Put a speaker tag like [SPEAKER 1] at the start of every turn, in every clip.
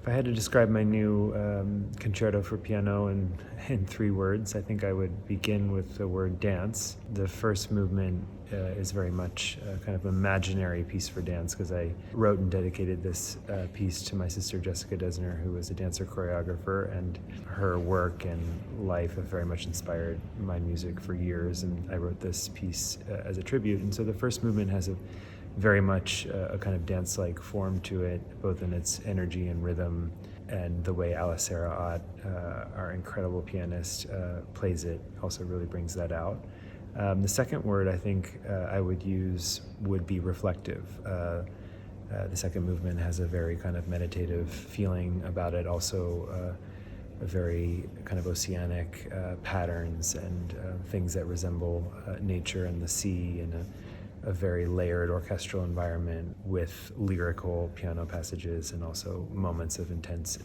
[SPEAKER 1] If I had to describe my new concerto for piano in 3 words, I think I would begin with the word dance. The first movement is very much a kind of imaginary piece for dance because I wrote and dedicated this piece to my sister Jessica Dessner, who was a dancer choreographer, and her work and life have very much inspired my music for years, and I wrote this piece as a tribute. And so the first movement has a very much a kind of dance-like form to it, both in its energy and rhythm, and the way Alicera Ott, our incredible pianist, plays it also really brings that out. The second word I think I would use would be reflective. The second movement has a very kind of meditative feeling about it, also a very kind of oceanic patterns and things that resemble nature and the sea, and a very layered orchestral environment with lyrical piano passages and also moments of intense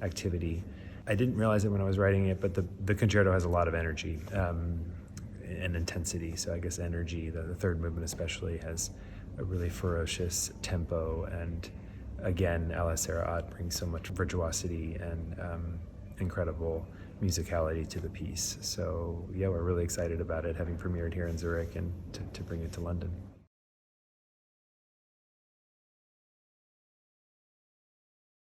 [SPEAKER 1] activity. I didn't realize it when I was writing it, but the concerto has a lot of energy and intensity. So I guess energy, the third movement especially, has a really ferocious tempo, and again, Alicera Ott brings so much virtuosity and incredible musicality to the piece. So yeah, we're really excited about it, having premiered here in Zurich and to bring it to London.